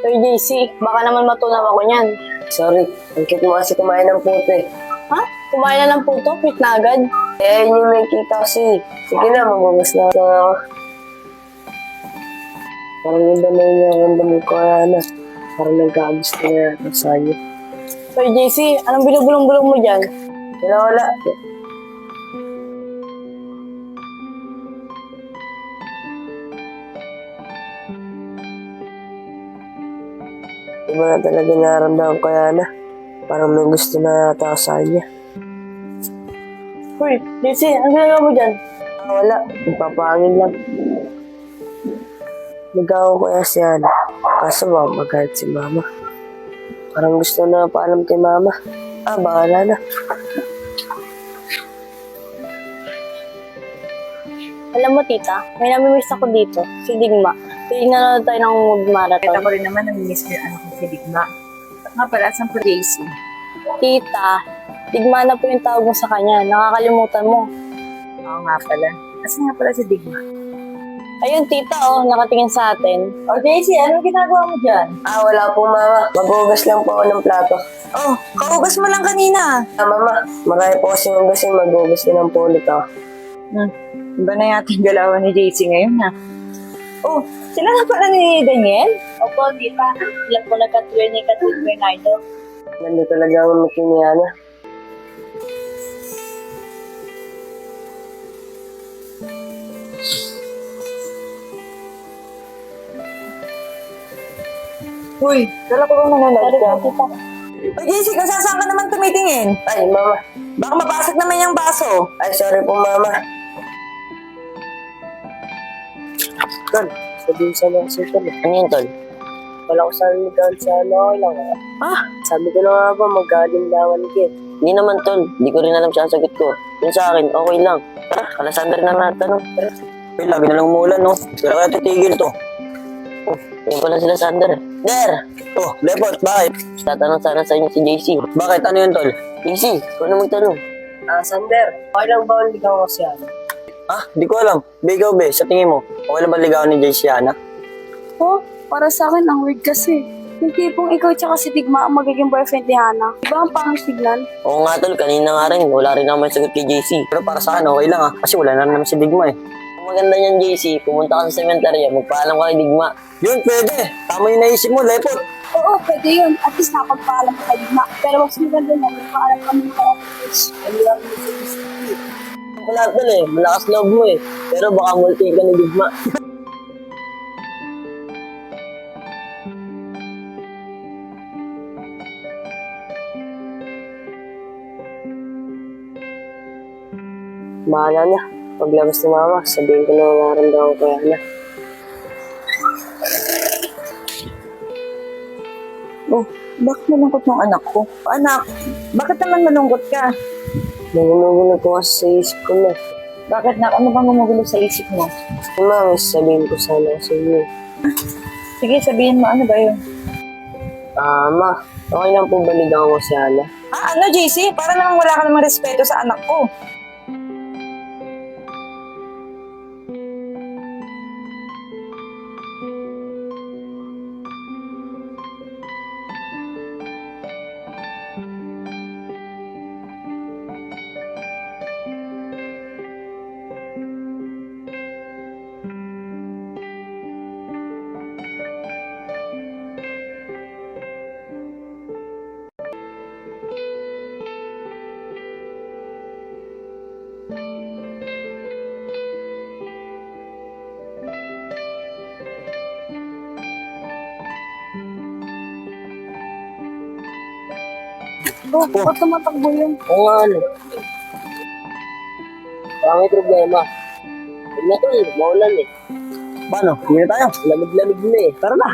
Sir JC, baka naman matunaw ako niyan. Sorry, ang cute mo kasi kumain ng puto eh. Ha? Kumain na ng puto? Quit na agad? Eh, yun yung may kita kasi. Sige na, mabugas na ako. Parang iba na yung naramdam ko na. Parang nagkagusto na yata sa iyo. Sir JC, anong binubulong-bulong mo dyan? Wala. Iba na talaga naramdaman ko na. Parang may gusto na yata ako sa kanya. Uy, JC, anong ginagawa mo dyan? Wala, nagpapangin lang. Nagawa ko kaya si Ana. Kaso magalit si Mama. Parang gusto na paalam kay Mama. Bahala na. Alam mo, tita, may namimiss ako dito, si Digma. Pwede na tayo ng mag-marathon. Kahit ako rin naman namimiss ko yung anak ko si Digma. At nga pala, saan po JC? Tita, Digma na po yung tawag mo sa kanya. Nakakalimutan mo. Oo nga pala. Asan nga pala si Digma? Ayun, tita, nakatingin sa atin. Oh, JC, anong ginagawa mo dyan? Wala po Mama. Maghugas lang po ako ng plato. Oh, kaugas mo lang kanina. Mama, marami po kasi hugasin. Maghugas din ng pulit ako. Iba na yata yung galawan ni JC ngayon, ha? Oh, sila na pala ni Daniel? Opo, tita. Sila po nagkatuloy ni Katrin Bernardo. Nandito talaga ang makiniana. Uy, kala ko bang nanonood Sorry ka? po, tita. Oh, JC, kung saan ka naman tumitingin? Ay, Mama. Baka mabasag naman yung baso. Ay, sorry po, Mama. Tol, sabihin sa mga sir, Tol. Ano yun, Tol? Wala ko sana ligawan sa okay lang. Sabi ko na nga ba, magaling-lawan ka. Hindi naman, Tol. Hindi ko rin alam siya ang sagot ko. Yun sa akin, okay lang. Tara, kalasander na natin. Tara. Ay, lagi na lang umulan, no? Kaya kaya titigil to. Yan pala sila, Sander. Der! Oh, Lepot, bakit? Tatanong sana sa inyo si JC. Bakit? Ano yun, tol? JC, ikaw na magtanong. Sander, okay lang ba ang ligawan ko siya? Di ko alam. Be, ikaw, be, sa tingin mo, okay lang ba ligawan ni Jay si Ana? Oh, para sa akin, ang weird kasi. Yung tipong ikaw tsaka si Digma ang magiging boyfriend ni Hana. Diba ang pangit tignan? Oo nga, Tol. Kanina nga rin. Wala rin naman sagot kay JC. Pero para sa akin, okay lang, Kasi wala na naman si Digma, eh. Ang maganda niyan, JC, pumunta ka sa sementerya, magpaalam ka kay Digma. Yun, pwede. Tama yung naisip mo, Lepot. Oo, pwede yun. At least nakapagpaalam ka kay Digma. Pero mas maganda na, magpaalam kami ng parang Ano lang mo sa JC? Ang pala, Tol, malakas loob mo, Pero baka multi ka ni Digma. Bahala na. Paglabas ni Mama, sabihin ko na nararamdaman ko yan na. Oh, bakit malungkot ng anak ko? Anak, bakit naman malungkot ka? Nangunugulog ko kasi sa isip ko na. Bakit na? Ano bang gumugulo sa isip mo? Mama, sabihin ko sana sa inyo. Sige, sabihin mo, ano ba yun? Ma, okay lang po baligawan ko si Ana. Ano, JC? Para namang wala ka namang respeto sa anak ko. Oh, ba't tumatakbo yun? Oo nga, Baka may problema. Huwag na to, maulan Paano? Hindi na tayo. Lamig-lamig na Tara na.